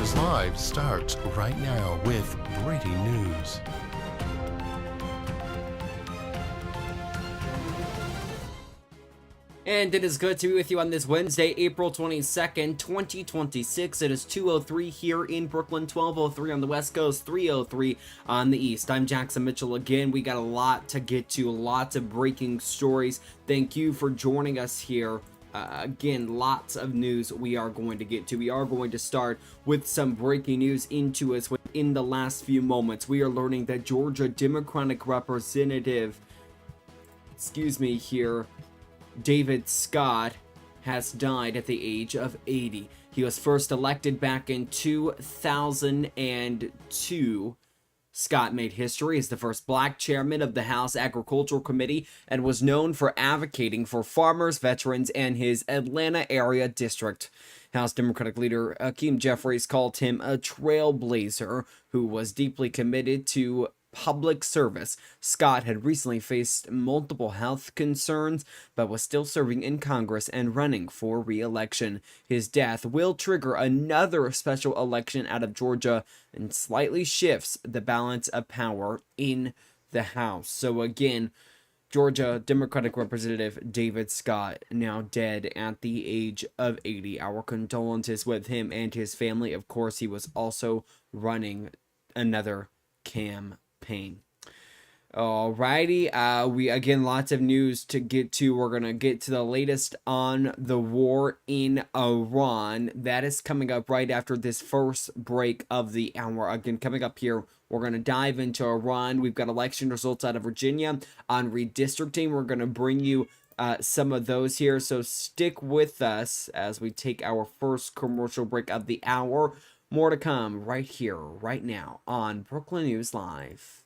News Live starts right now with breaking news. And it is good to be with you on this Wednesday, April 22nd, 2026. It is 2:03 here in Brooklyn, 12:03 on the West Coast, 3:03 on the East. I'm Jackson Mitchell again. We got a lot to get to, lots of breaking stories. Thank you for joining us here. Again, lots of news we are going to get to. We are going to start with some breaking news into us within the last few moments. We are learning that Georgia Democratic Representative, David Scott, has died at the age of 80. He was first elected back in 2002. Scott made history as the first black chairman of the House Agricultural Committee and was known for advocating for farmers, veterans, and his Atlanta area district. House Democratic leader Hakeem Jeffries called him a trailblazer who was deeply committed to public service. Scott had recently faced multiple health concerns, but was still serving in Congress and running for re-election. His death will trigger another special election out of Georgia and slightly shifts the balance of power in the House. So again, Georgia Democratic Representative David Scott, now dead at the age of 80. Our condolences with him and his family. Of course, he was also running another campaign. Alrighty, we again, lots of news to get to. We're gonna get to the latest on the war in Iran. That is coming up right after this first break of the hour. Again, coming up here, we're gonna dive into Iran. We've got election results out of Virginia on redistricting. We're gonna bring you some of those here, so stick with us as we take our first commercial break of the hour. More to come right here, right now on Brooklyn News Live.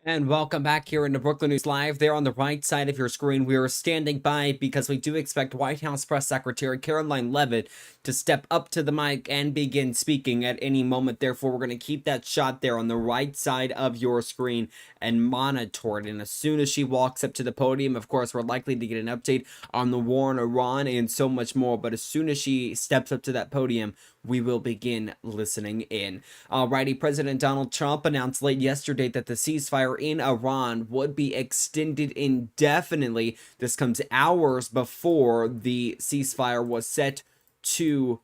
And welcome back here into Brooklyn News Live. There on the right side of your screen, we are standing by because we do expect White House Press Secretary Caroline Leavitt to step up to the mic and begin speaking at any moment. Therefore, we're going to keep that shot there on the right side of your screen and monitor it. And as soon as she walks up to the podium, of course, we're likely to get an update on the war in Iran and so much more. But as soon as she steps up to that podium, we will begin listening in. Alrighty, President Donald Trump announced late yesterday that the ceasefire in Iran would be extended indefinitely. This comes hours before the ceasefire was set to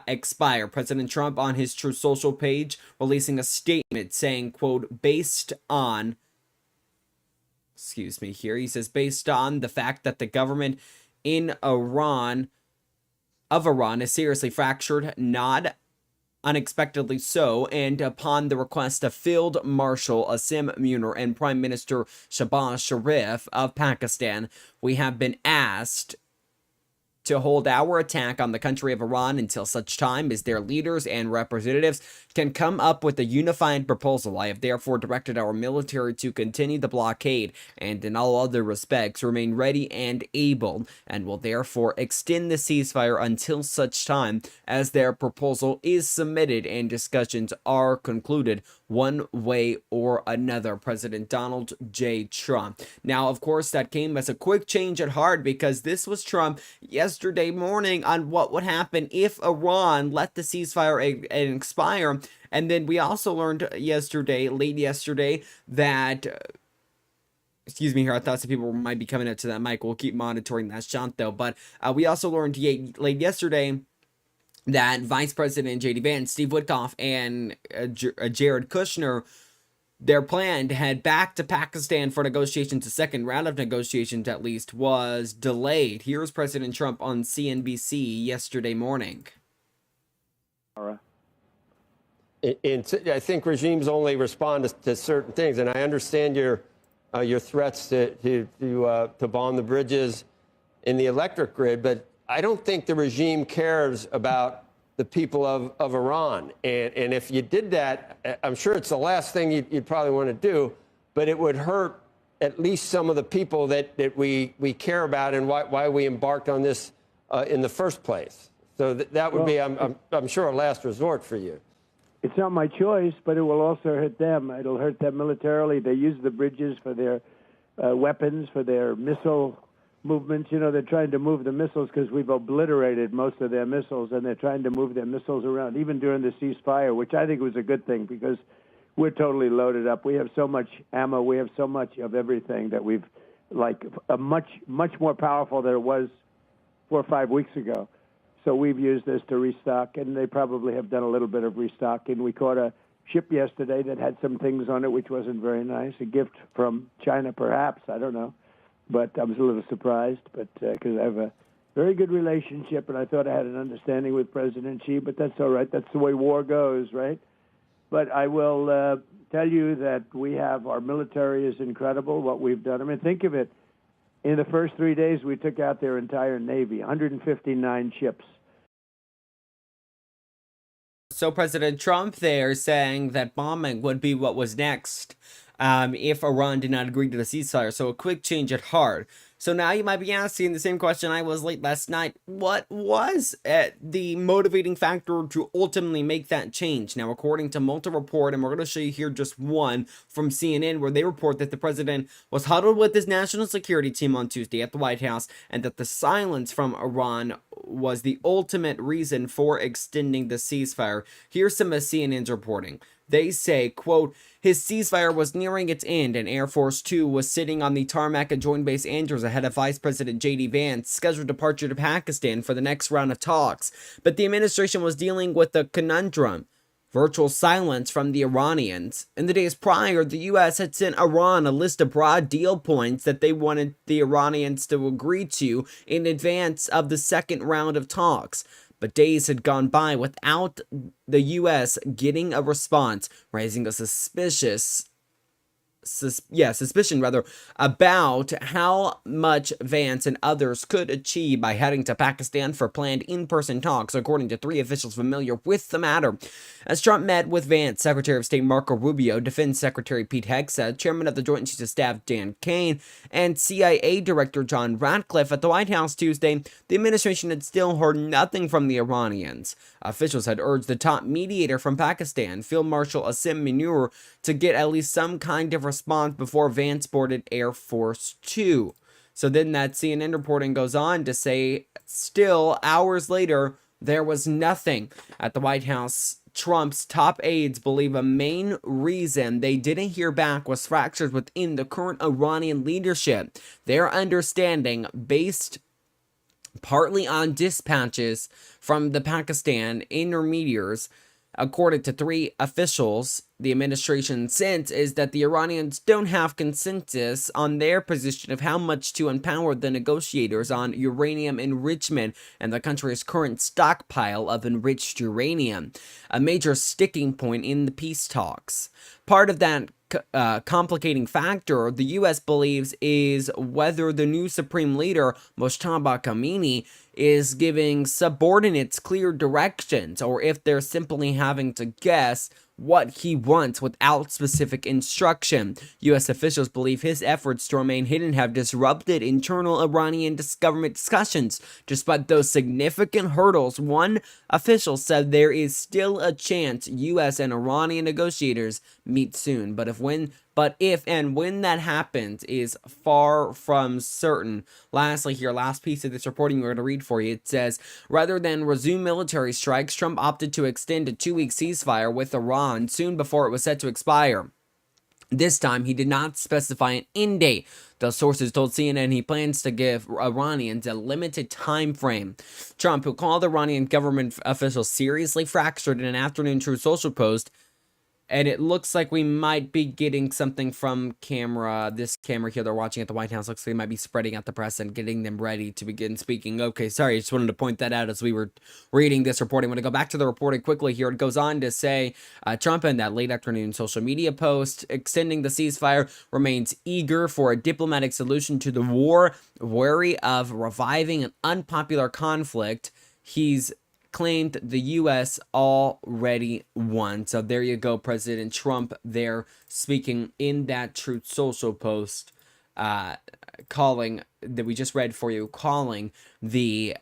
expire. President Trump on his Truth Social page releasing a statement saying, quote, he says, based on the fact that the government in Iran is seriously fractured, not unexpectedly so, and upon the request of Field Marshal Asim Munir and Prime Minister Shehbaz Sharif of Pakistan, we have been asked to hold our attack on the country of Iran until such time as their leaders and representatives can come up with a unified proposal. I have therefore directed our military to continue the blockade and in all other respects remain ready and able, and will therefore extend the ceasefire until such time as their proposal is submitted and discussions are concluded one way or another. President Donald J. Trump. Now, of course, that came as a quick change at heart, because this was Trump yesterday morning on what would happen if Iran let the ceasefire expire. And then we also learned yesterday, late yesterday, that excuse me here, I thought some people might be coming up to that mic. We'll keep monitoring that shot though. But we also learned late yesterday that Vice President J.D. Vance, Steve Witkoff, and Jared Kushner, their plan to head back to Pakistan for negotiations, the second round of negotiations at least, was delayed. Here's President Trump on CNBC yesterday morning. I think regimes only respond to certain things, and I understand your threats to bomb the bridges in the electric grid, but I don't think the regime cares about the people of Iran. And if you did that, I'm sure it's the last thing you'd probably want to do, but it would hurt at least some of the people that we care about and why we embarked on this in the first place. So that would be, I'm sure, a last resort for you. It's not my choice, but it will also hurt them. It'll hurt them militarily. They use the bridges for their weapons, for their missile movements. You know, they're trying to move the missiles because we've obliterated most of their missiles, and they're trying to move their missiles around, even during the ceasefire, which I think was a good thing because we're totally loaded up. We have so much ammo. We have so much of everything that we've, like, much more powerful than it was 4 or 5 weeks ago. So we've used this to restock, and they probably have done a little bit of restocking. We caught a ship yesterday that had some things on it which wasn't very nice, a gift from China perhaps, I don't know. But I was a little surprised, but because I have a very good relationship, and I thought I had an understanding with President Xi, but that's all right. That's the way war goes, right? But I will tell you that our military is incredible, what we've done. I mean, think of it. In the first 3 days, we took out their entire Navy, 159 ships. So President Trump there saying that bombing would be what was next if Iran did not agree to the ceasefire. So a quick change at heart. So now you might be asking the same question I was late last night. What was the motivating factor to ultimately make that change? Now, according to Multi Report, and we're going to show you here just one from CNN, where they report that the president was huddled with his national security team on Tuesday at the White House, and that the silence from Iran was the ultimate reason for extending the ceasefire. Here's some of CNN's reporting. They say, quote, his ceasefire was nearing its end, and Air Force Two was sitting on the tarmac at Joint Base Andrews ahead of Vice President J.D. Vance's scheduled departure to Pakistan for the next round of talks. But the administration was dealing with a conundrum: virtual silence from the Iranians. In the days prior, the U.S. had sent Iran a list of broad deal points that they wanted the Iranians to agree to in advance of the second round of talks. But days had gone by without the U.S. getting a response, raising a suspicion about how much Vance and others could achieve by heading to Pakistan for planned in-person talks, according to 3 officials familiar with the matter. As Trump met with Vance, Secretary of State Marco Rubio, Defense Secretary Pete Hegseth, Chairman of the Joint Chiefs of Staff Dan Kane, and CIA Director John Ratcliffe at the White House Tuesday, the administration had still heard nothing from the Iranians. Officials had urged the top mediator from Pakistan, Field Marshal Asim Munir, to get at least some kind of response before Vance boarded Air Force Two. So then that CNN reporting goes on to say, still, hours later, there was nothing. At the White House, Trump's top aides believe a main reason they didn't hear back was fractures within the current Iranian leadership. Their understanding, based partly on dispatches from the Pakistan intermediaries, according to 3 officials, the administration's sense is that the Iranians don't have consensus on their position of how much to empower the negotiators on uranium enrichment and the country's current stockpile of enriched uranium, a major sticking point in the peace talks. Part of that complicating factor, the U.S. believes, is whether the new supreme leader, Mojtaba Khamenei, is giving subordinates clear directions, or if they're simply having to guess what he wants without specific instruction. U.S. officials believe his efforts to remain hidden have disrupted internal Iranian government discussions. Despite those significant hurdles, one official said there is still a chance U.S. and Iranian negotiators meet soon. But if and when that happens is far from certain. Lastly here, last piece of this reporting we're going to read for you. It says, rather than resume military strikes, Trump opted to extend a 2-week ceasefire with Iran soon before it was set to expire. This time, he did not specify an end date. The sources told CNN he plans to give Iranians a limited time frame. Trump, who called Iranian government officials seriously fractured in an afternoon Truth Social post, and it looks like we might be getting something from this camera here they're watching at the White House. Looks like they might be spreading out the press and getting them ready to begin speaking. Okay, sorry, I just wanted to point that out as we were reading this reporting. I'm going to go back to the reporting quickly here. It goes on to say, Trump in that late afternoon social media post extending the ceasefire remains eager for a diplomatic solution to the war, wary of reviving an unpopular conflict he's claimed the U.S. already won. So there you go, President Trump there speaking in that Truth Social post, calling, that we just read for you, calling the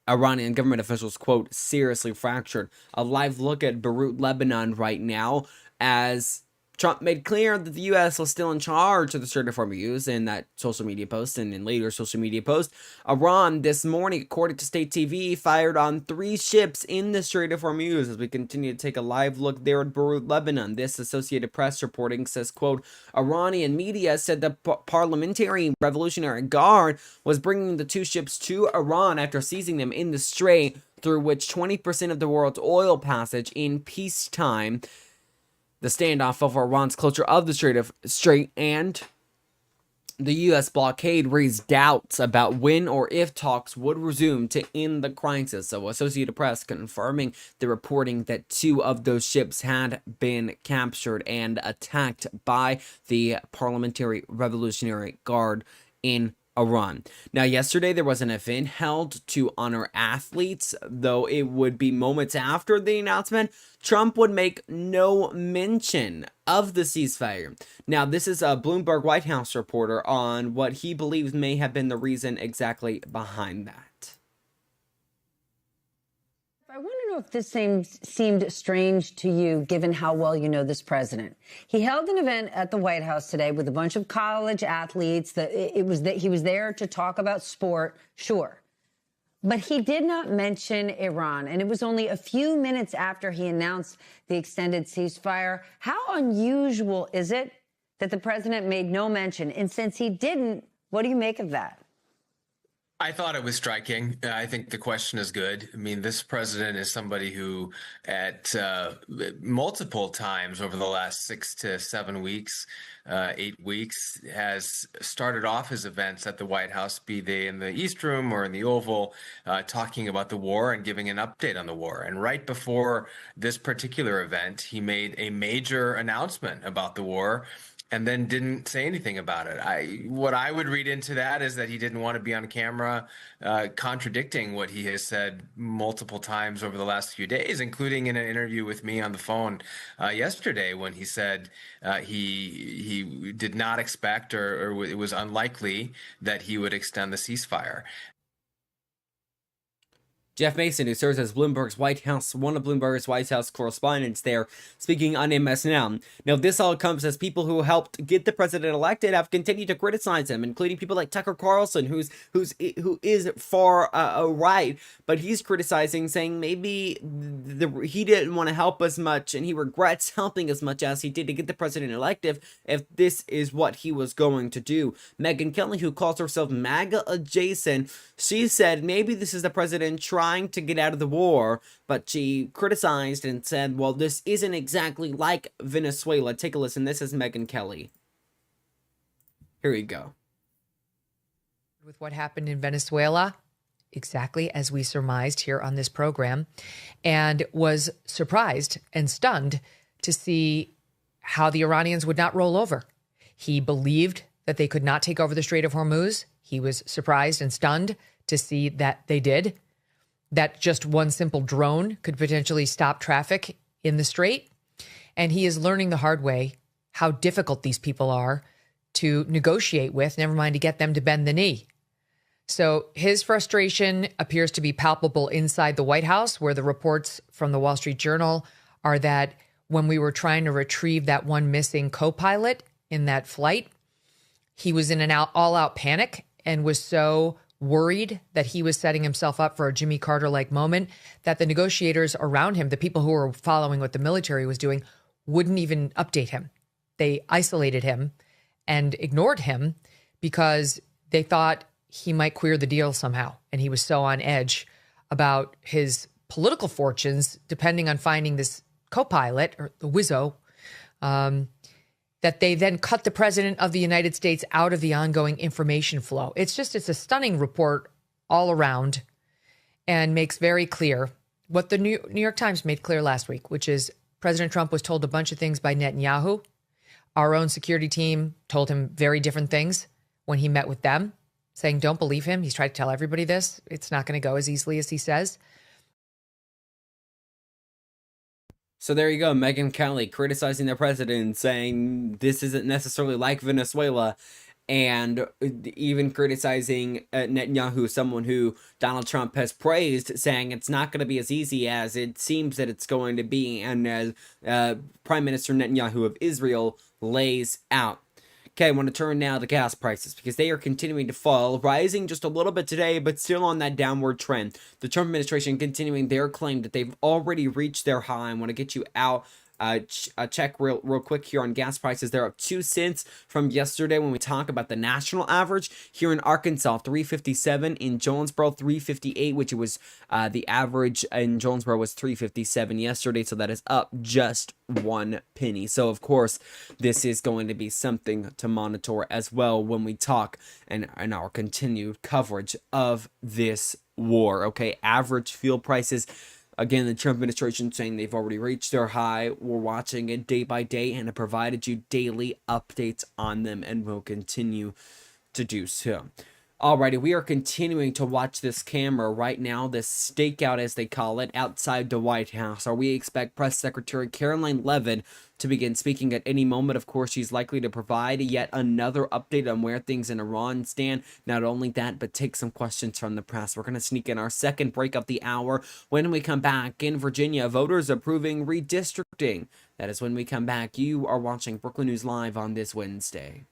Iranian government officials, quote, seriously fractured. A live look at Beirut, Lebanon right now, as Trump made clear that the U.S. was still in charge of the Strait of Hormuz in that social media post and in later social media post. Iran this morning, according to state TV, fired on 3 ships in the Strait of Hormuz as we continue to take a live look there at Beirut, Lebanon. This Associated Press reporting says, quote, Iranian media said the Parliamentary Revolutionary Guard was bringing the 2 ships to Iran after seizing them in the strait, through which 20% of the world's oil passage in peacetime. The standoff over Iran's closure of the Strait and the U.S. blockade raised doubts about when or if talks would resume to end the crisis. So Associated Press confirming the reporting that 2 of those ships had been captured and attacked by the Parliamentary Revolutionary Guard in Iran. Now, yesterday there was an event held to honor athletes, though it would be moments after the announcement. Trump would make no mention of the ceasefire. Now, this is a Bloomberg White House reporter on what he believes may have been the reason exactly behind that. I want to know if this seemed strange to you, given how well you know this president. He held an event at the White House today with a bunch of college athletes. He was there to talk about sport, sure. But he did not mention Iran, and it was only a few minutes after he announced the extended ceasefire. How unusual is it that the president made no mention? And since he didn't, what do you make of that? I thought it was striking. I think the question is good. I mean, this president is somebody who at multiple times over the last 6 to 7 weeks, 8 weeks, has started off his events at the White House, be they in the East Room or in the Oval, talking about the war and giving an update on the war. And right before this particular event, he made a major announcement about the war and then didn't say anything about it. What I would read into that is that he didn't want to be on camera contradicting what he has said multiple times over the last few days, including in an interview with me on the phone yesterday, when he said he did not expect or it was unlikely that he would extend the ceasefire. Jeff Mason, who serves as one of Bloomberg's White House correspondents there, speaking on MS Now. Now, this all comes as people who helped get the president elected have continued to criticize him, including people like Tucker Carlson, who is far right, but he's criticizing, saying maybe he didn't want to help as much, and he regrets helping as much as he did to get the president elected if this is what he was going to do. Megyn Kelly, who calls herself MAGA adjacent, she said maybe this is the president trying to get out of the war, but she criticized and said, well, this isn't exactly like Venezuela. Take a listen. This is Megyn Kelly. Here we go. With what happened in Venezuela, exactly as we surmised here on this program, and was surprised and stunned to see how the Iranians would not roll over. He believed that they could not take over the Strait of Hormuz. He was surprised and stunned to see that they did, that just one simple drone could potentially stop traffic in the strait. And he is learning the hard way how difficult these people are to negotiate with, never mind to get them to bend the knee. So his frustration appears to be palpable inside the White House, where the reports from the Wall Street Journal are that when we were trying to retrieve that one missing co-pilot in that flight, he was in an all-out panic and was so worried that he was setting himself up for a Jimmy Carter-like moment that the negotiators around him, the people who were following what the military was doing, wouldn't even update him. They isolated him and ignored him because they thought he might queer the deal somehow. And he was so on edge about his political fortunes, depending on finding this co-pilot or the Wizzo, that they then cut the president of the United States out of the ongoing information flow. It's a stunning report all around and makes very clear what the New York Times made clear last week, which is President Trump was told a bunch of things by Netanyahu. Our own security team told him very different things when he met with them, saying, don't believe him. He's tried to tell everybody this. It's not going to go as easily as he says. So there you go, Megyn Kelly criticizing the president, saying this isn't necessarily like Venezuela, and even criticizing Netanyahu, someone who Donald Trump has praised, saying it's not going to be as easy as it seems that it's going to be, and as Prime Minister Netanyahu of Israel lays out. Okay, I want to turn now to gas prices because they are continuing to fall, rising just a little bit today, but still on that downward trend. The Trump administration continuing their claim that they've already reached their high. I want to get you out. Check real quick here on gas prices. They're up 2 cents from yesterday when we talk about the national average. Here in Arkansas, $3.57. In Jonesboro, $3.58, which was the average in Jonesboro was $3.57 yesterday. So that is up just 1 penny. So of course, this is going to be something to monitor as well when we talk and our continued coverage of this war. Okay, average fuel prices. Again, the Trump administration saying they've already reached their high. We're watching it day by day and have provided you daily updates on them and will continue to do so. Alrighty, we are continuing to watch this camera right now, this stakeout as they call it, outside the White House. We expect Press Secretary Caroline Leavitt to begin speaking at any moment. Of course, she's likely to provide yet another update on where things in Iran stand. Not only that, but take some questions from the press. We're going to sneak in our second break of the hour. When we come back, in Virginia, voters approving redistricting. That is when we come back. You are watching Brooklyn News Live on this Wednesday.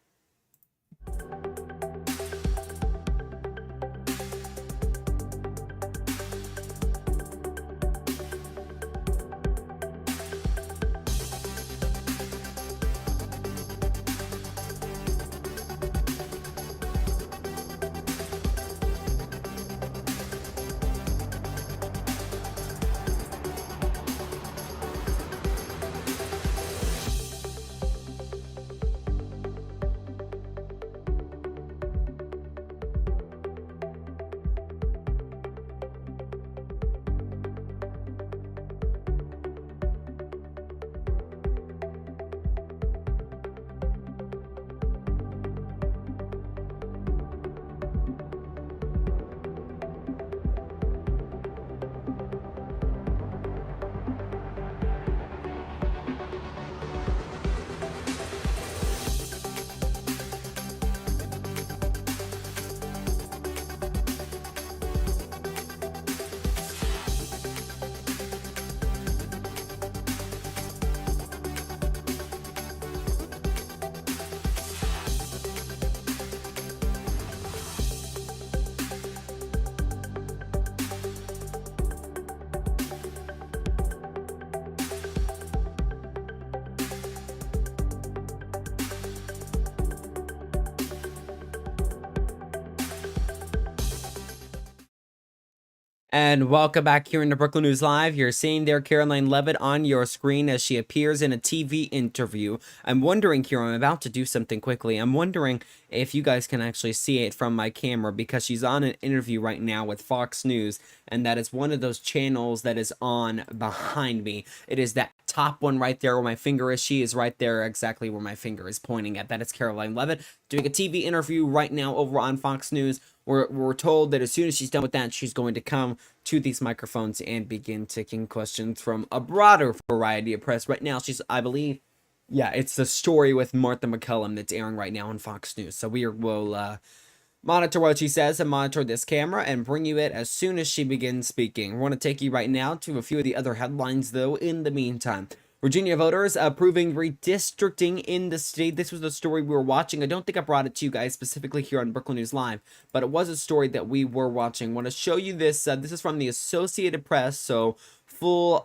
And welcome back here in the Brooklyn News Live. You're seeing there Caroline Leavitt on your screen as she appears in a TV interview. I'm wondering here, I'm about to do something quickly. I'm wondering if you guys can actually see it from my camera because she's on an interview right now with Fox News. And that is one of those channels that is on behind me. It is that top one right there where my finger is. She is right there exactly where my finger is pointing at. That is Caroline Leavitt doing a TV interview right now over on Fox News. We're told that as soon as she's done with that, she's going to come to these microphones and begin taking questions from a broader variety of press. Right now, she's, I believe, yeah, it's the story with Martha McCullum that's airing right now on Fox News. So we will monitor what she says and monitor this camera and bring you it as soon as she begins speaking. We want to take you right now to a few of the other headlines, though, in the meantime. Virginia voters approving redistricting in the state. This was the story we were watching. I don't think I brought it to you guys specifically here on Brookland News Live, but it was a story that we were watching. I want to show you this. This is from the Associated Press, so full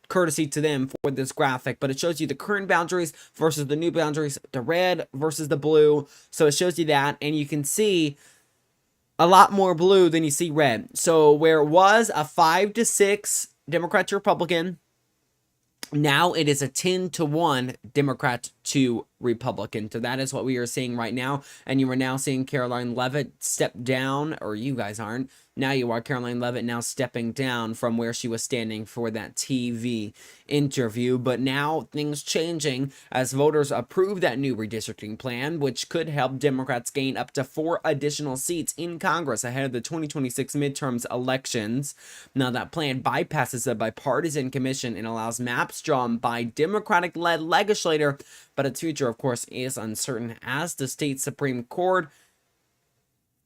courtesy to them for this graphic, but it shows you the current boundaries versus the new boundaries, the red versus the blue. So it shows you that, and you can see a lot more blue than you see red. So where it was a 5-6 Democrat to Republican, now it is a 10-1 Democrat to Republican. So that is what we are seeing right now. And you are now seeing Caroline Leavitt step down, or you guys aren't. Now you are Caroline Leavitt now stepping down from where she was standing for that TV interview. But now things changing as voters approve that new redistricting plan, which could help Democrats gain up to 4 additional seats in Congress ahead of the 2026 midterms elections. Now that plan bypasses a bipartisan commission and allows maps drawn by Democratic-led legislator, but its future, of course, is uncertain as the state Supreme Court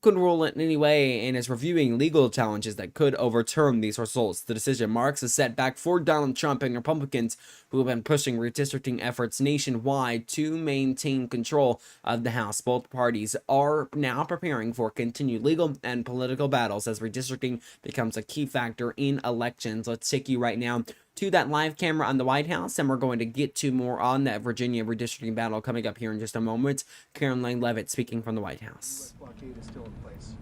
couldn't rule it in any way and is reviewing legal challenges that could overturn these results. The decision marks a setback for Donald Trump and Republicans who have been pushing redistricting efforts nationwide to maintain control of the House. Both parties are now preparing for continued legal and political battles as redistricting becomes a key factor in elections. Let's take you right now to that live camera on the White House, and we're going to get to more on that Virginia redistricting battle coming up here in just a moment. Caroline Leavitt speaking from the White House. Blockade is still in place.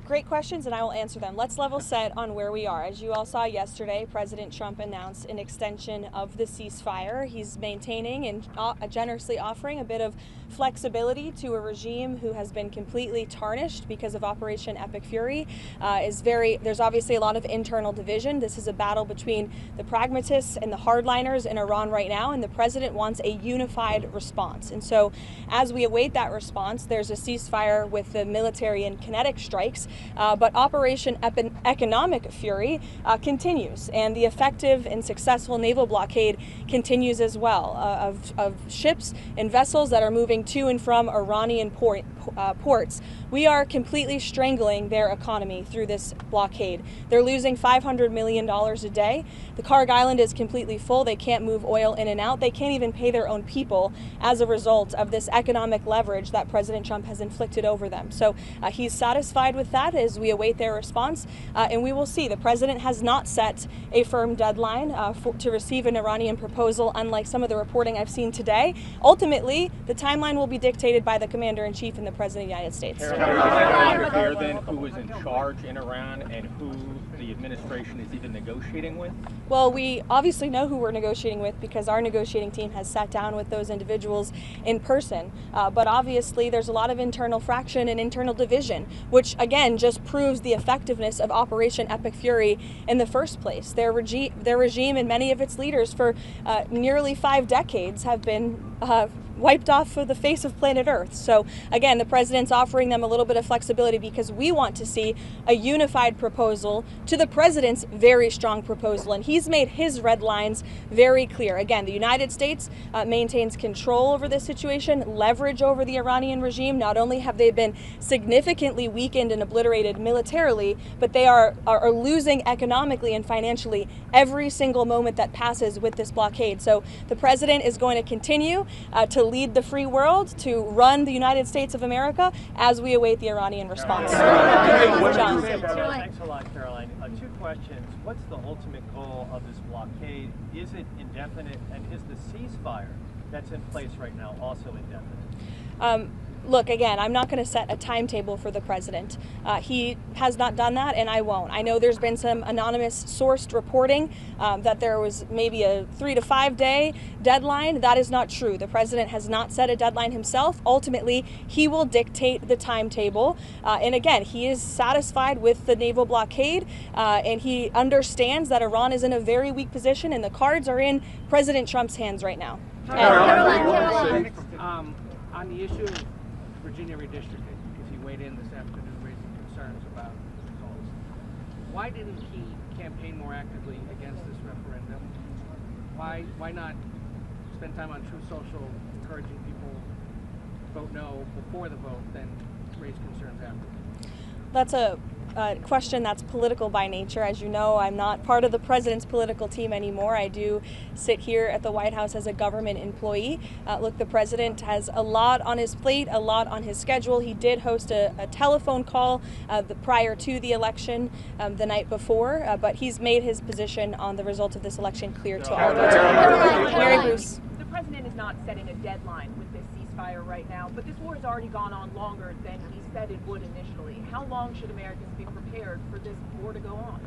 Great questions, and I will answer them. Let's level set on where we are. As you all saw yesterday, President Trump announced an extension of the ceasefire. He's maintaining and generously offering a bit of flexibility to a regime who has been completely tarnished because of Operation Epic Fury. There's obviously a lot of internal division. This is a battle between the pragmatists and the hardliners in Iran right now, and the president wants a unified response. And so as we await that response, there's a ceasefire with the military and kinetic strikes, but Operation Economic Fury continues, and the effective and successful naval blockade continues as well of ships and vessels that are moving to and from Iranian ports. We are completely strangling their economy through this blockade. They're losing $500 million a day. The Karg Island is completely full. They can't move oil in and out. They can't even pay their own people as a result of this economic leverage that President Trump has inflicted over them. So he's satisfied with that as we await their response, and we will see. The president has not set a firm deadline to receive an Iranian proposal, unlike some of the reporting I've seen today. Ultimately, the timeline will be dictated by the commander-in-chief and the president of the United States. Clear then who is in charge in Iran and who the administration is even negotiating with? Well, we obviously know who we're negotiating with because our negotiating team has sat down with those individuals in person. But obviously, there's a lot of internal fraction and internal division, which again just proves the effectiveness of Operation Epic Fury in the first place. Their regime and many of its leaders for nearly 5 decades have been wiped off of the face of planet Earth. So again, the president's offering them a little bit of flexibility because we want to see a unified proposal to the president's very strong proposal. And he's made his red lines very clear. Again, the United States maintains control over this situation, leverage over the Iranian regime. Not only have they been significantly weakened and obliterated militarily, but they are losing economically and financially every single moment that passes with this blockade. So the president is going to continue to lead the free world, to run the United States of America as we await the Iranian response. John. Thanks a lot, Caroline. 2 questions. What's the ultimate goal of this blockade? Is it indefinite? And is the ceasefire that's in place right now also indefinite? Look, again, I'm not going to set a timetable for the president. He has not done that, and I won't. I know there's been some anonymous sourced reporting that there was maybe a 3 to 5 day deadline. That is not true. The president has not set a deadline himself. Ultimately, he will dictate the timetable. And again, he is satisfied with the naval blockade, and he understands that Iran is in a very weak position, and the cards are in President Trump's hands right now. On the issue of Virginia redistricting, because he weighed in this afternoon, raised concerns about the results. Why didn't he campaign more actively against this referendum? Why not spend time on True Social encouraging people to vote no before the vote, then raise concerns after? That's a question that's political by nature. As you know, I'm not part of the president's political team anymore. I do sit here at the White House as a government employee. Look, the president has a lot on his plate, a lot on his schedule. He did host a telephone call prior to the election the night before, but he's made his position on the result of this election clear to all of us. Mary Bruce. The president is not setting a deadline with this ceasefire right now, but this war has already gone on longer than he said it would initially. How long should Americans be prepared for this war to go on?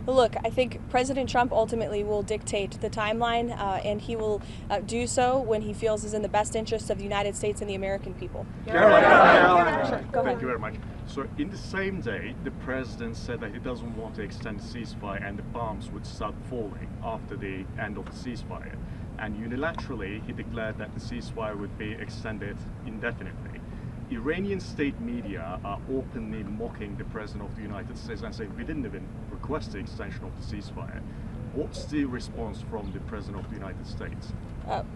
Look, I think President Trump ultimately will dictate the timeline, and he will do so when he feels is in the best interest of the United States and the American people. Caroline. Thank you very much. So in the same day, the president said that he doesn't want to extend the ceasefire and the bombs would start falling after the end of the ceasefire. And unilaterally, he declared that the ceasefire would be extended indefinitely. Iranian state media are openly mocking the President of the United States and saying we didn't even request the extension of the ceasefire. What's the response from the President of the United States?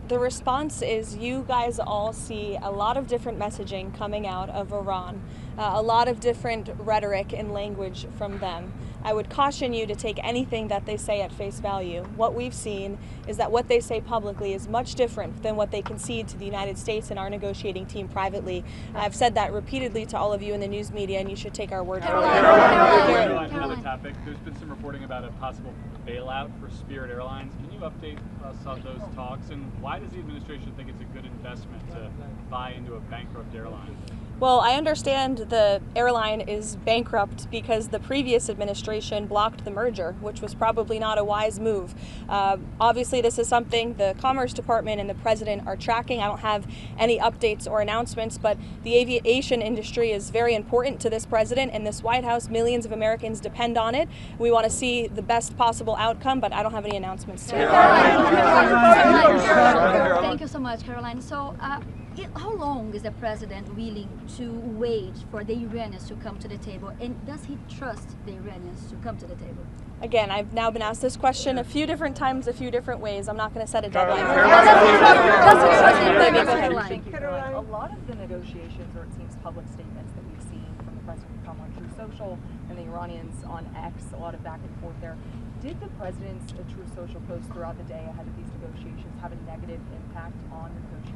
The response is you guys all see a lot of different messaging coming out of Iran, a lot of different rhetoric and language from them. I would caution you to take anything that they say at face value. What we've seen is that what they say publicly is much different than what they concede to the United States and our negotiating team privately. I've said that repeatedly to all of you in the news media, and you should take our word for it. Another topic. There's been some reporting about a possible bailout for Spirit Airlines. Can you update us on those talks, and why does the administration think it's a good investment to buy into a bankrupt airline? Well, I understand the airline is bankrupt because the previous administration blocked the merger, which was probably not a wise move. Obviously, this is something the Commerce Department and the President are tracking. I don't have any updates or announcements, but the aviation industry is very important to this President and this White House. Millions of Americans depend on it. We want to see the best possible outcome, but I don't have any announcements today. Thank you so much, Caroline. So, how long is the President willing to wait for the Iranians to come to the table, and does he trust the Iranians to come to the table? Again, I've now been asked this question a few different times, a few different ways. I'm not going to set a deadline. A lot of the negotiations, or it seems public statements that we've seen from the President come on True Social and the Iranians on X, a lot of back and forth there. Did the President's True Social post throughout the day ahead of these negotiations have a negative impact on the negotiations?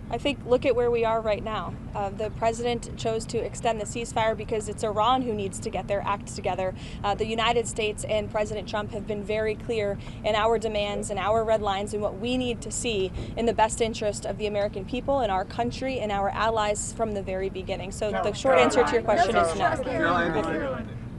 I think look at where we are right now. The president chose to extend the ceasefire because it's Iran who needs to get their act together. The United States and President Trump have been very clear in our demands and our red lines and what we need to see in the best interest of the American people and our country and our allies from the very beginning. So the short answer to your question is no.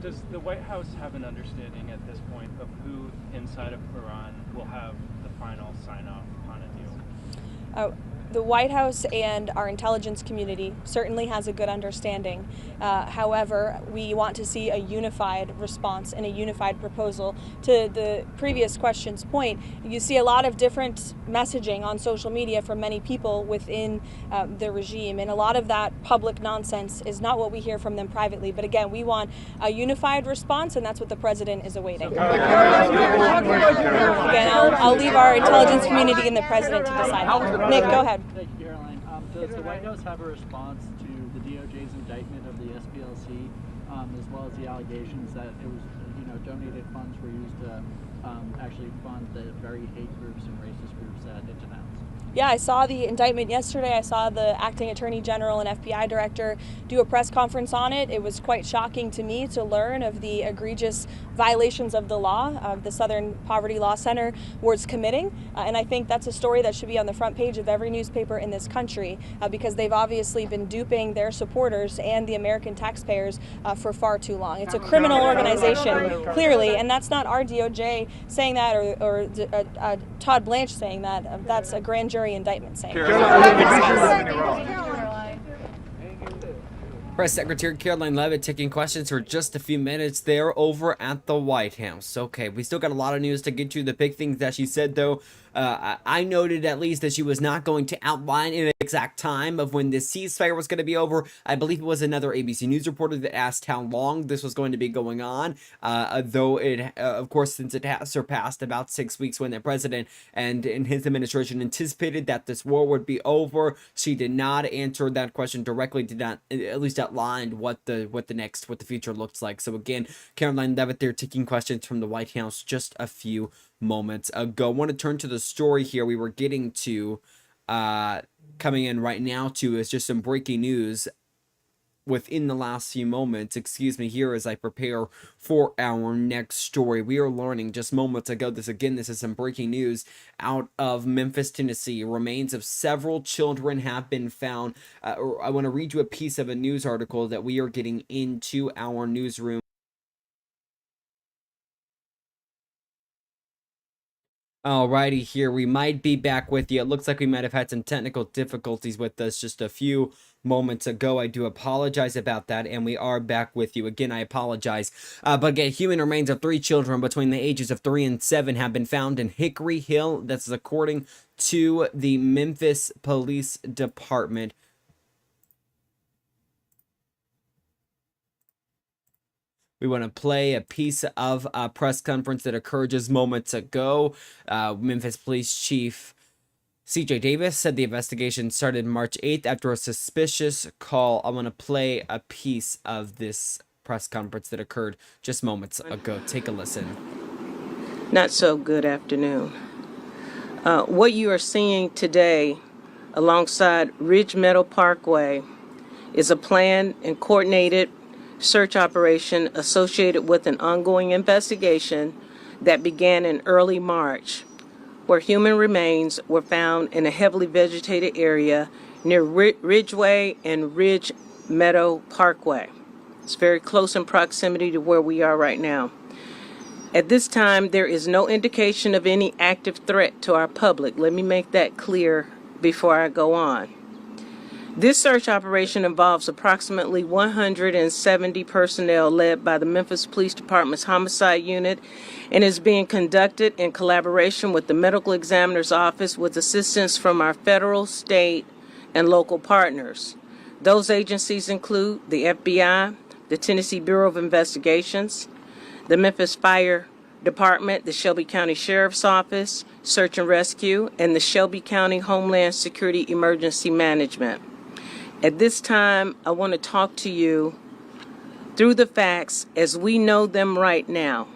Does the White House have an understanding at this point of who inside of Iran will have the final sign-off on a deal? The White House and our intelligence community certainly has a good understanding. However, we want to see a unified response and a unified proposal. To the previous question's point, you see a lot of different messaging on social media from many people within the regime, and a lot of that public nonsense is not what we hear from them privately. But again, we want a unified response, and that's what the president is awaiting. Again, I'll leave our intelligence community and the president to decide. Nick, go ahead. Thank you, Caroline. Does the White House have a response to the DOJ's indictment of the SPLC, as well as the allegations that it was, donated funds were used to actually fund the very hate groups and racist groups that it denounced? Yeah, I saw the indictment yesterday. I saw the acting attorney general and FBI director do a press conference on it. It was quite shocking to me to learn of the egregious violations of the law the Southern Poverty Law Center was committing. And I think that's a story that should be on the front page of every newspaper in this country because they've obviously been duping their supporters and the American taxpayers for far too long. It's a criminal organization, clearly, and that's not our DOJ saying that or Todd Blanche saying that. That's a grand jury indictment saying. Press Secretary Caroline Leavitt taking questions for just a few minutes there over at the White House. Okay, we still got a lot of news to get to. The big things that she said, though, I noted at least that she was not going to outline an exact time of when this ceasefire was going to be over. I believe it was another ABC News reporter that asked how long this was going to be going on, though it, of course, since it has surpassed about 6 weeks when the president and in his administration anticipated that this war would be over. She did not answer that question directly, did not at least outline what the future looks like. So again, Caroline Leavitt there taking questions from the White House just a few moments ago. I want to turn to the story here we were getting to, coming in right now to is just some breaking news within the last few moments, here as I prepare for our next story. We are learning just moments ago, this is some breaking news out of Memphis, Tennessee. Remains of several children have been found. I want to read you a piece of a news article that we are getting into our newsroom. Alrighty, here we might be back with you. It looks like we might have had some technical difficulties with us just a few moments ago. I do apologize about that, and we are back with you. Again, I apologize. But again, human remains of 3 children between the ages of 3 and 7 have been found in Hickory Hill. That's according to the Memphis Police Department. We want to play a piece of a press conference that occurred just moments ago. Memphis Police Chief CJ Davis said the investigation started March 8th after a suspicious call. I want to play a piece of this press conference that occurred just moments ago. Take a listen. Not so good afternoon. What you are seeing today alongside Ridge Meadow Parkway is a planned and coordinated search operation associated with an ongoing investigation that began in early March, where human remains were found in a heavily vegetated area near Ridgeway and Ridge Meadow Parkway. It's very close in proximity to where we are right now. At this time, there is no indication of any active threat to our public. Let me make that clear before I go on. This search operation involves approximately 170 personnel led by the Memphis Police Department's Homicide Unit and is being conducted in collaboration with the Medical Examiner's Office with assistance from our federal, state, and local partners. Those agencies include the FBI, the Tennessee Bureau of Investigations, the Memphis Fire Department, the Shelby County Sheriff's Office, Search and Rescue, and the Shelby County Homeland Security Emergency Management. At this time, I want to talk to you through the facts as we know them right now.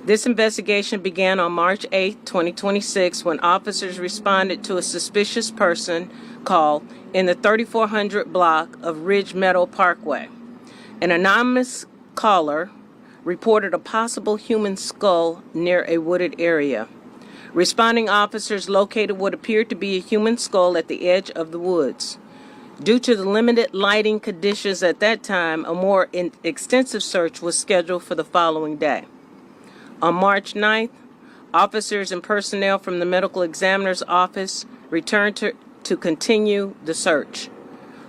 This investigation began on March 8, 2026, when officers responded to a suspicious person call in the 3400 block of Ridge Meadow Parkway. An anonymous caller reported a possible human skull near a wooded area. Responding officers located what appeared to be a human skull at the edge of the woods. Due to the limited lighting conditions at that time, a more extensive search was scheduled for the following day. On March 9th, officers and personnel from the Medical Examiner's Office returned to continue the search.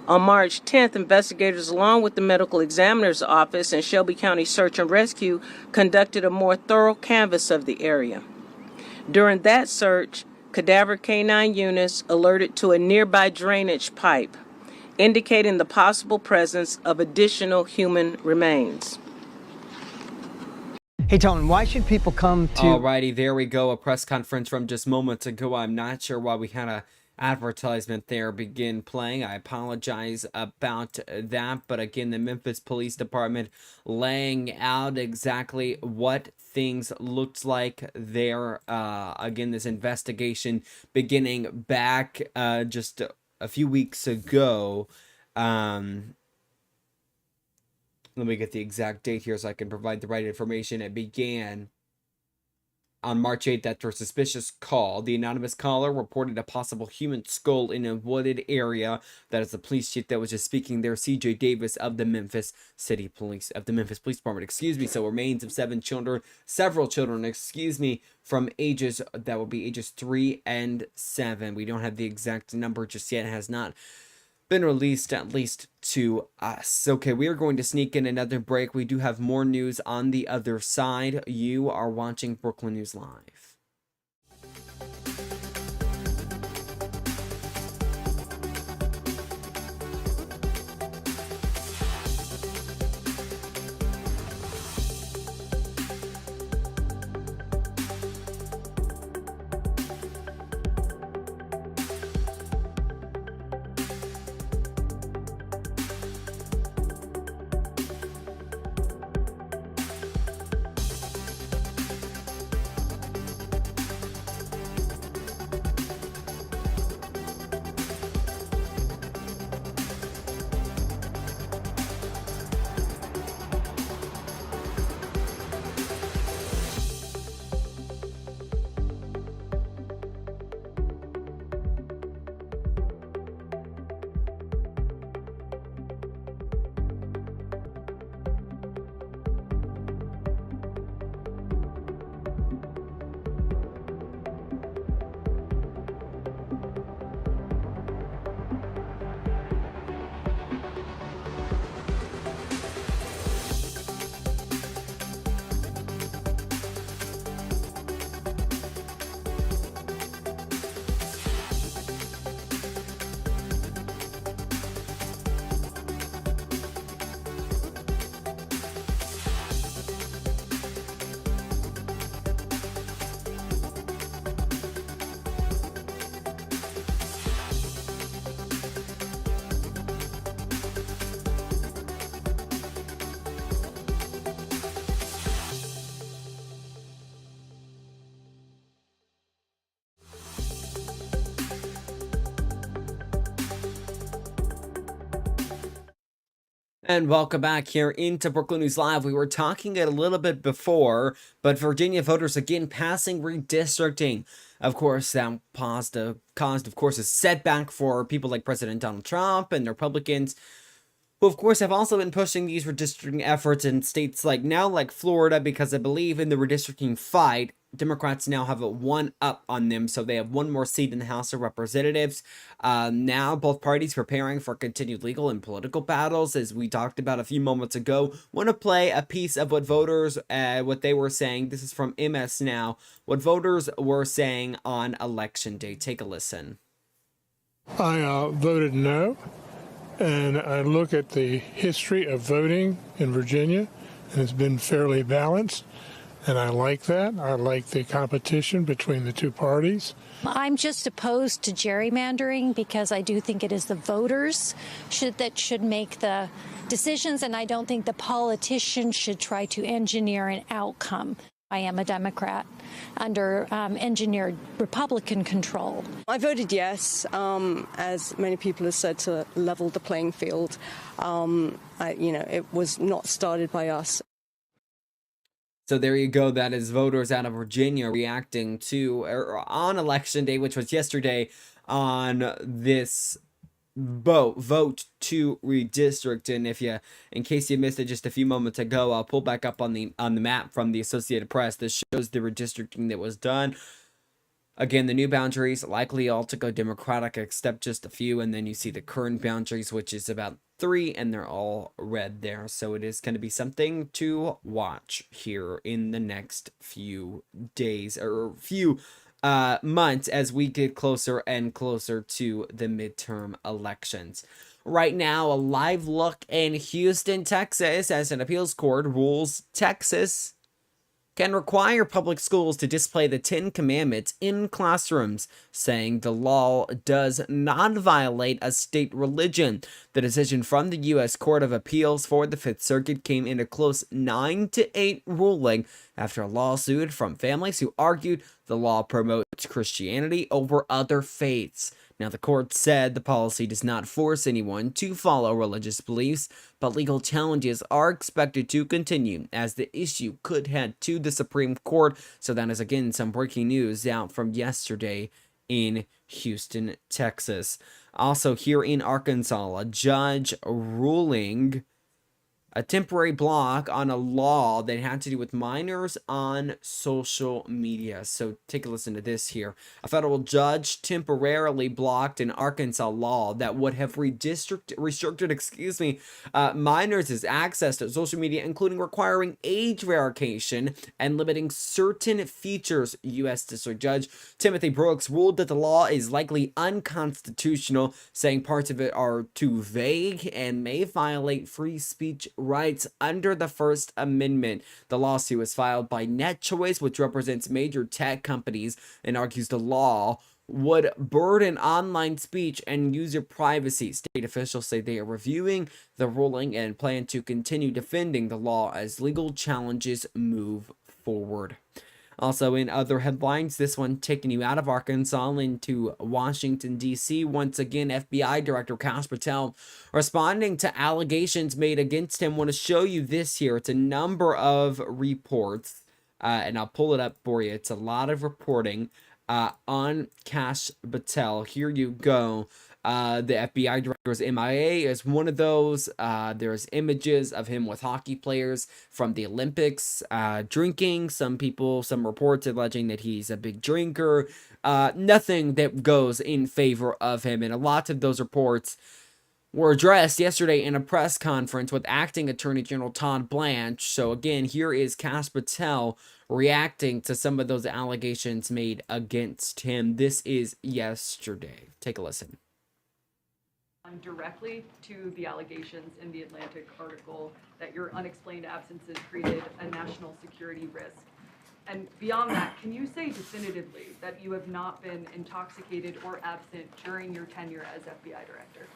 On March 10th, investigators along with the Medical Examiner's Office and Shelby County Search and Rescue conducted a more thorough canvass of the area. During that search, cadaver canine units alerted to a nearby drainage pipe, indicating the possible presence of additional human remains. Hey, Tone, why should people come to... Alrighty, there we go. A press conference from just moments ago. I'm not sure why we had a advertisement there begin playing. I apologize about that. But again, the Memphis Police Department laying out exactly what things looked like there. Again, this investigation beginning back just a few weeks ago. Let me get the exact date here so I can provide the right information. It began on March 8th after a suspicious call. The anonymous caller reported a possible human skull in a wooded area. That is the police chief that was just speaking there, CJ Davis of the Memphis Police Department. So remains of several children, from ages that will be ages 3 and 7. We don't have the exact number just yet. It has not been released, at least to us. Okay, we are going to sneak in another break. We do have more news on the other side. You are watching Brookland News Live. And welcome back here into Brookland News Live. We were talking it a little bit before, but Virginia voters again passing redistricting. Of course, that caused, of course, a setback for people like President Donald Trump and the Republicans, who, of course, have also been pushing these redistricting efforts in states like Florida, because I believe in the redistricting fight, Democrats now have a one up on them, so they have one more seat in the House of Representatives. Now, both parties preparing for continued legal and political battles, as we talked about a few moments ago. Want to play a piece of what voters, what they were saying. This is from MS Now. What voters were saying on Election Day. Take a listen. I voted no, and I look at the history of voting in Virginia, and it's been fairly balanced. And I like that. I like the competition between the two parties. I'm just opposed to gerrymandering because I do think it is the voters that should make the decisions, and I don't think the politicians should try to engineer an outcome. I am a Democrat under engineered Republican control. I voted yes, as many people have said, to level the playing field. It was not started by us. So there you go. That is voters out of Virginia reacting to, on Election Day, which was yesterday, on this vote to redistrict. And in case you missed it just a few moments ago, I'll pull back up on the map from the Associated Press. This shows the redistricting that was done. Again, the new boundaries likely all to go Democratic, except just a few. And then you see the current boundaries, which is about 3, and they're all red there. So it is going to be something to watch here in the next few days or few months as we get closer and closer to the midterm elections. Right now, a live look in Houston, Texas, as an appeals court rules Texas can require public schools to display the 10 Commandments in classrooms, saying the law does not violate a state religion. The decision from the U.S. Court of Appeals for the Fifth Circuit came in a close 9-8 ruling after a lawsuit from families who argued the law promotes Christianity over other faiths. Now, the court said the policy does not force anyone to follow religious beliefs, but legal challenges are expected to continue as the issue could head to the Supreme Court. So that is, again, some breaking news out from yesterday in Houston, Texas. Also, here in Arkansas, a judge ruling a temporary block on a law that had to do with minors on social media. So take a listen to this here. A federal judge temporarily blocked an Arkansas law that would have restricted minors' access to social media, including requiring age verification and limiting certain features. U.S. District Judge Timothy Brooks ruled that the law is likely unconstitutional, saying parts of it are too vague and may violate free speech rights under the First Amendment. The lawsuit was filed by NetChoice, which represents major tech companies, and argues the law would burden online speech and user privacy. State officials say they are reviewing the ruling and plan to continue defending the law as legal challenges move forward. Also, in other headlines, this one taking you out of Arkansas into Washington, D.C. Once again, FBI Director Kash Patel responding to allegations made against him. I want to show you this here. It's a number of reports, and I'll pull it up for you. It's a lot of reporting on Kash Patel. Here you go. The FBI director's MIA is one of those. There's images of him with hockey players from the Olympics, drinking. Some reports alleging that he's a big drinker. Nothing that goes in favor of him. And a lot of those reports were addressed yesterday in a press conference with Acting Attorney General Todd Blanche. So again, here is Kash Patel reacting to some of those allegations made against him. This is yesterday. Take a listen. Directly to the allegations in the Atlantic article that your unexplained absences created a national security risk. And beyond that, can you say definitively that you have not been intoxicated or absent during your tenure as FBI director?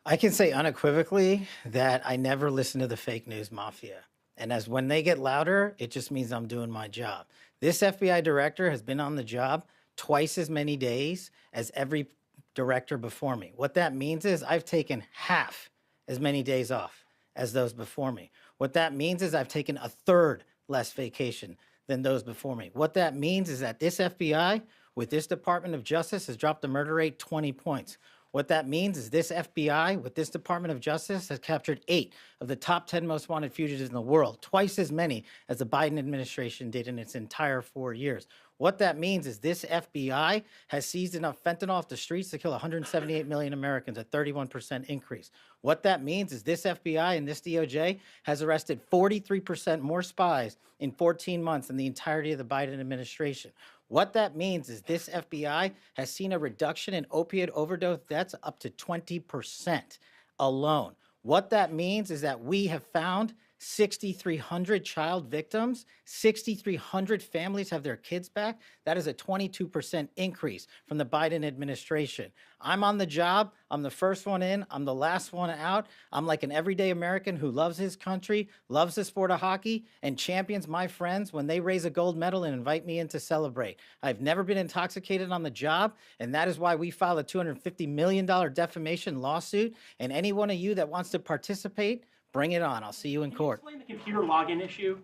I can say unequivocally that I never listen to the fake news mafia. And as when they get louder, it just means I'm doing my job. This FBI director has been on the job twice as many days as every director before me. What that means is I've taken half as many days off as those before me. What that means is I've taken a third less vacation than those before me. What that means is that this FBI with this Department of Justice has dropped the murder rate 20 points. What that means is this FBI with this Department of Justice has captured 8 of the top 10 most wanted fugitives in the world, twice as many as the Biden administration did in its entire 4 years. What that means is this FBI has seized enough fentanyl off the streets to kill 178 million Americans, a 31% increase. What that means is this FBI and this DOJ has arrested 43% more spies in 14 months than the entirety of the Biden administration. What that means is this FBI has seen a reduction in opioid overdose deaths up to 20% alone. What that means is that we have found 6,300 child victims, 6,300 families have their kids back. That is a 22% increase from the Biden administration. I'm on the job. I'm the first one in. I'm the last one out. I'm like an everyday American who loves his country, loves the sport of hockey, and champions my friends when they raise a gold medal and invite me in to celebrate. I've never been intoxicated on the job, and that is why we filed a $250 million defamation lawsuit. And any one of you that wants to participate, bring it on. I'll see you in court. Explain the computer login issue.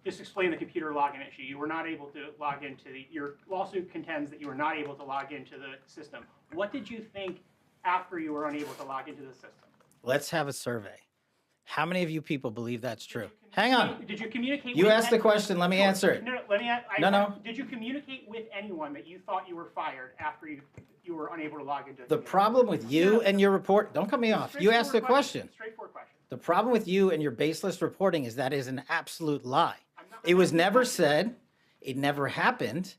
Just explain the computer login issue. You were not able to log into your lawsuit contends that you were not able to log into the system. What did you think after you were unable to log into the system? Let's have a survey. How many of you people believe that's true? Hang on. Did you communicate? You with asked the question. Let me answer it. No, let me. No. Did you communicate with anyone that you thought you were fired after you were unable to log into? The problem with you and your report, don't cut me off. You asked the question. Straightforward question. The problem with you and your baseless reporting is that is an absolute lie. It was never said. It never happened.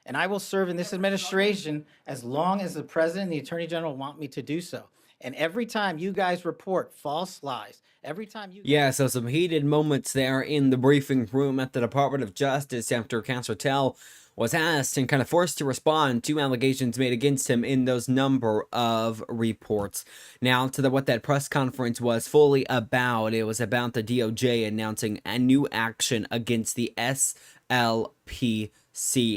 And I will serve in this administration as long as the president and the attorney general want me to do so. And every time you guys report false lies, every time you... Yeah, so some heated moments there in the briefing room at the Department of Justice after Cancertel was asked and kind of forced to respond to allegations made against him in those number of reports. Now, to what that press conference was fully about, it was about the DOJ announcing a new action against the SLPC.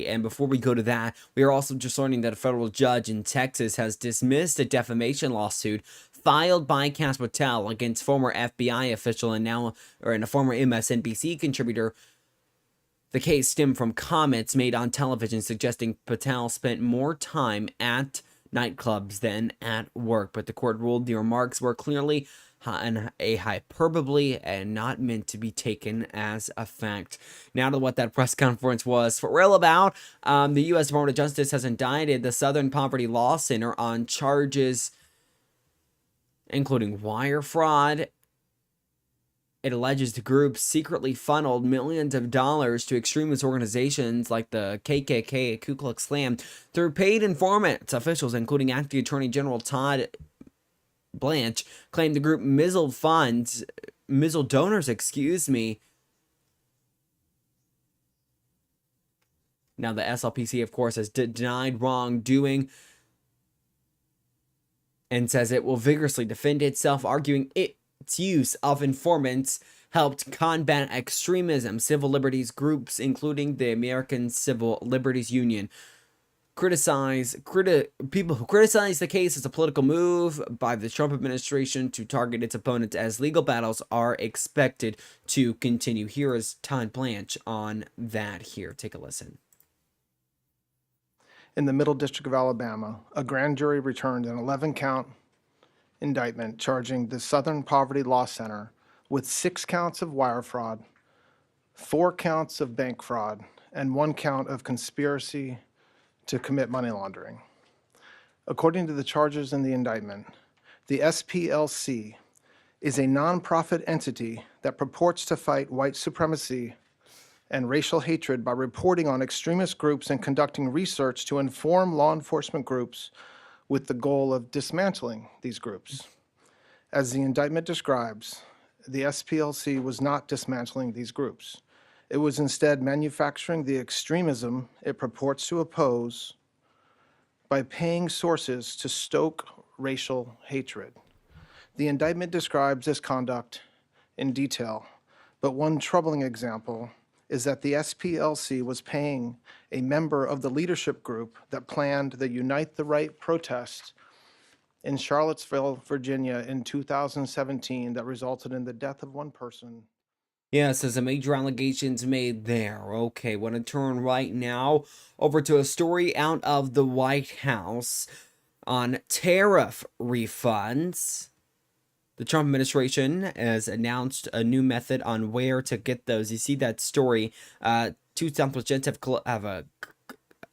And before we go to that, we are also just learning that a federal judge in Texas has dismissed a defamation lawsuit filed by Kash Patel against former FBI official and a former MSNBC contributor. The case stemmed from comments made on television suggesting Patel spent more time at nightclubs than at work, but the court ruled the remarks were clearly a hyperbole and not meant to be taken as a fact. Now to what that press conference was for real about. The U.S. Department of Justice has indicted the Southern Poverty Law Center on charges including wire fraud. It alleges the group secretly funneled millions of dollars to extremist organizations like the KKK and Ku Klux Klan through paid informants. Officials, including Acting Attorney General Todd Blanche, claimed the group mizzled donors. Now, the SLPC, of course, has denied wrongdoing and says it will vigorously defend itself, arguing its use of informants helped combat extremism. Civil liberties groups, including the American Civil Liberties Union, people who criticize the case as a political move by the Trump administration to target its opponents as legal battles are expected to continue. Here is Todd Blanche on that here. Take a listen. In the Middle District of Alabama, a grand jury returned an 11-count indictment charging the Southern Poverty Law Center with 6 counts of wire fraud, 4 counts of bank fraud, and 1 count of conspiracy to commit money laundering. According to the charges in the indictment, the SPLC is a nonprofit entity that purports to fight white supremacy and racial hatred by reporting on extremist groups and conducting research to inform law enforcement groups with the goal of dismantling these groups. As the indictment describes, the SPLC was not dismantling these groups. It was instead manufacturing the extremism it purports to oppose by paying sources to stoke racial hatred. The indictment describes this conduct in detail, but one troubling example is that the SPLC was paying a member of the leadership group that planned the Unite the Right protest in Charlottesville, Virginia in 2017 that resulted in the death of one person. Yeah, so some major allegations made there. Okay, want to turn right now over to a story out of the White House on tariff refunds. The Trump administration has announced a new method on where to get those. You see that story. Two Southwest jets have a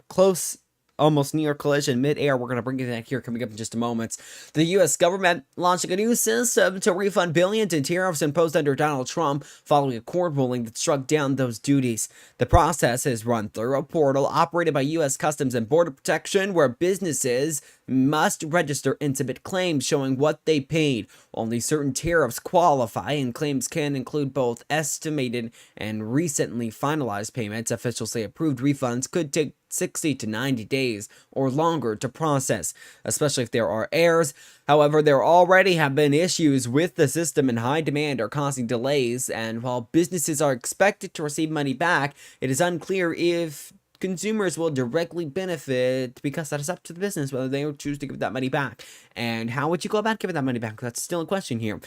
close, almost near collision mid-air. We're going to bring you that here coming up in just a moment. The U.S. government launching a new system to refund billions in tariffs imposed under Donald Trump following a court ruling that struck down those duties. The process is run through a portal operated by U.S. Customs and Border Protection where businesses must register and submit claims showing what they paid. Only certain tariffs qualify, and claims can include both estimated and recently finalized payments. Officials say approved refunds could take 60 to 90 days or longer to process, especially if there are errors. However, there already have been issues with the system and high demand are causing delays, and while businesses are expected to receive money back, it is unclear if consumers will directly benefit because that is up to the business whether they choose to give that money back. And how would you go about giving that money back? That's still a question here.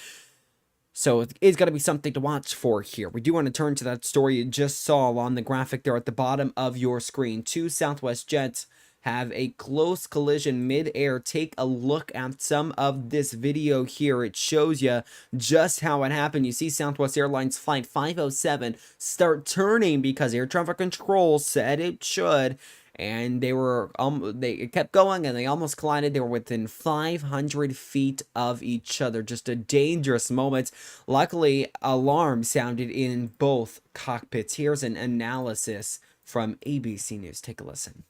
So it's got to be something to watch for here. We do want to turn to that story you just saw on the graphic there at the bottom of your screen. Two Southwest jets have a close collision mid-air. Take a look at some of this video here. It shows you just how it happened. You see Southwest Airlines Flight 507 start turning because air traffic control said it should. And they kept going and they almost collided. They were within 500 feet of each other. Just a dangerous moment. Luckily, alarms sounded in both cockpits. Here's an analysis from ABC News. Take a listen.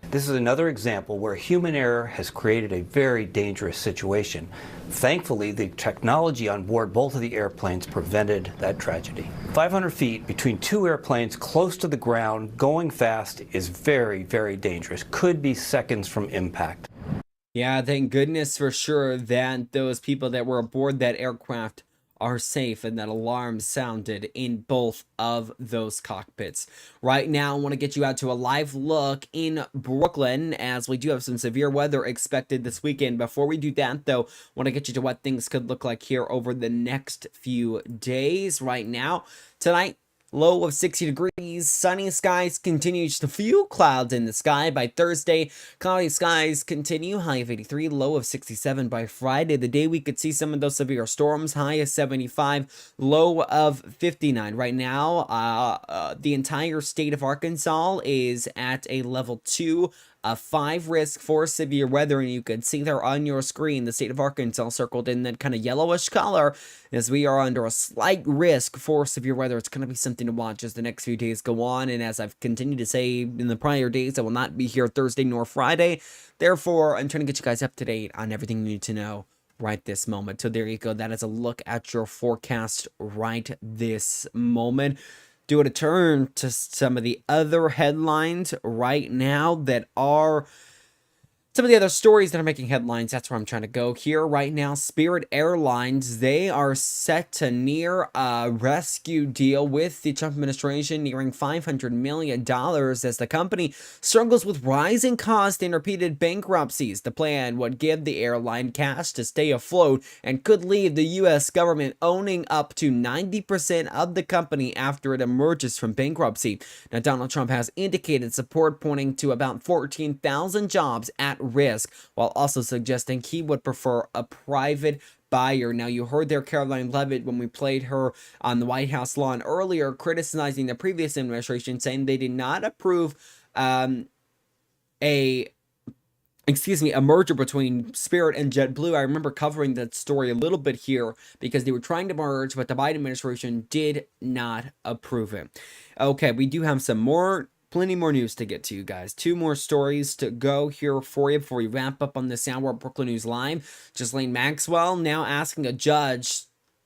This is another example where human error has created a very dangerous situation. Thankfully, the technology on board both of the airplanes prevented that tragedy. 500 feet between two airplanes close to the ground, going fast, is very, very dangerous. Could be seconds from impact. Yeah, thank goodness for sure that those people that were aboard that aircraft are safe and that alarms sounded in both of those cockpits. Right now, I want to get you out to a live look in Brookland as we do have some severe weather expected this weekend. Before we do that, though, I want to get you to what things could look like here over the next few days. Right now, tonight, low of 60 degrees, sunny skies continue, just a few clouds in the sky. By Thursday, cloudy skies continue, high of 83, low of 67. By Friday, the day we could see some of those severe storms, high of 75, low of 59. Right now, the entire state of Arkansas is at a level 2. A 5 risk for severe weather, and you can see there on your screen the state of Arkansas circled in that kind of yellowish color as we are under a slight risk for severe weather. It's going to be something to watch as the next few days go on, and as I've continued to say in the prior days, I will not be here Thursday nor Friday. Therefore, I'm trying to get you guys up to date on everything you need to know right this moment. So there you go. That is a look at your forecast right this moment. Do want to turn to some of the other headlines right now that are some of the other stories that are making headlines. That's where I'm trying to go here right now. Spirit Airlines, they are set to near a rescue deal with the Trump administration, nearing $500 million as the company struggles with rising costs and repeated bankruptcies. The plan would give the airline cash to stay afloat and could leave the U.S. government owning up to 90% of the company after it emerges from bankruptcy. Now, Donald Trump has indicated support, pointing to about 14,000 jobs at risk, while also suggesting he would prefer a private buyer. Now, you heard there Caroline Leavitt when we played her on the White House lawn earlier, criticizing the previous administration, saying they did not approve a merger between Spirit and JetBlue. I remember covering that story a little bit here because they were trying to merge, but the Biden administration did not approve it. Okay, we do have plenty more news to get to, you guys. 2 more stories to go here for you before we wrap up on this hour of Brooklyn News Live. Ghislaine Maxwell now asking a judge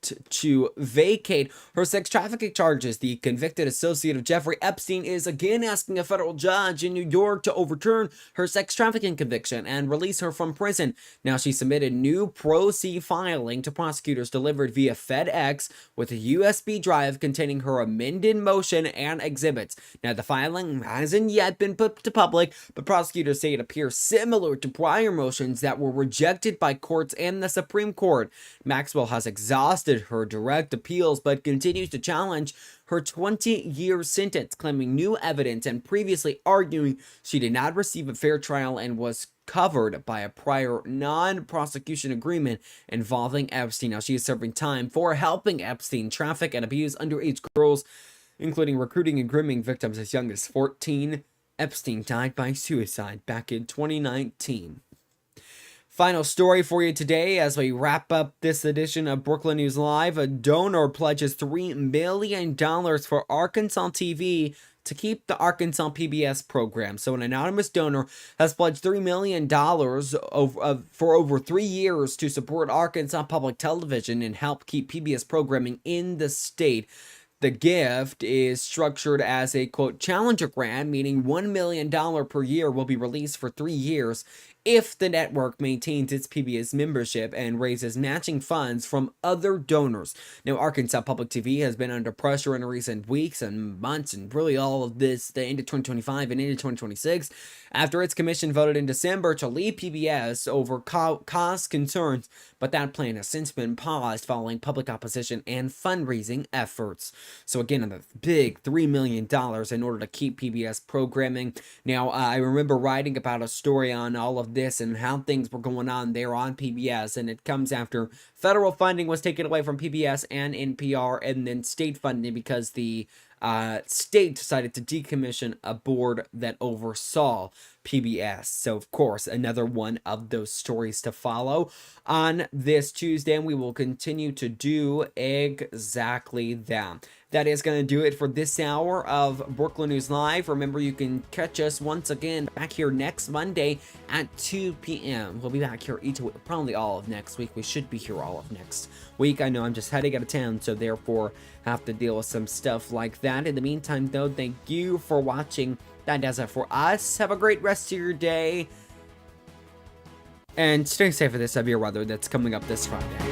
hoped to vacate her sex trafficking charges. The convicted associate of Jeffrey Epstein is again asking a federal judge in New York to overturn her sex trafficking conviction and release her from prison. Now, she submitted new pro se filing to prosecutors delivered via FedEx with a USB drive containing her amended motion and exhibits. Now, the filing hasn't yet been put to public, but prosecutors say it appears similar to prior motions that were rejected by courts and the Supreme Court. Maxwell has exhausted her direct appeals but continues to challenge her 20-year sentence, claiming new evidence and previously arguing she did not receive a fair trial and was covered by a prior non-prosecution agreement involving Epstein. Now, she is serving time for helping Epstein traffic and abuse underage girls, including recruiting and grooming victims as young as 14. Epstein died by suicide back in 2019. Final story for you today as we wrap up this edition of Brookland News Live. A donor pledges $3 million for Arkansas TV to keep the Arkansas PBS program. So an anonymous donor has pledged $3 million for over 3 years to support Arkansas Public Television and help keep PBS programming in the state. The gift is structured as a, quote, challenger grant, meaning $1 million per year will be released for 3 years if the network maintains its PBS membership and raises matching funds from other donors. Now, Arkansas Public TV has been under pressure in recent weeks and months, and really all of this, the end of 2025 and into 2026, after its commission voted in December to leave PBS over cost concerns, but that plan has since been paused following public opposition and fundraising efforts. So again, a big $3 million in order to keep PBS programming. Now, I remember writing about a story on all of this and how things were going on there on PBS, and it comes after federal funding was taken away from PBS and NPR, and then state funding because the state decided to decommission a board that oversaw PBS. So, of course, another one of those stories to follow on this Tuesday, and we will continue to do exactly that. That is going to do it for this hour of Brookland News Live. Remember, you can catch us once again back here next Monday at 2 p.m. We'll be back here probably all of next week. We should be here all of next week. I know I'm just heading out of town, so therefore have to deal with some stuff like that. In the meantime, though, thank you for watching. That does it for us. Have a great rest of your day. And stay safe for this severe weather that's coming up this Friday.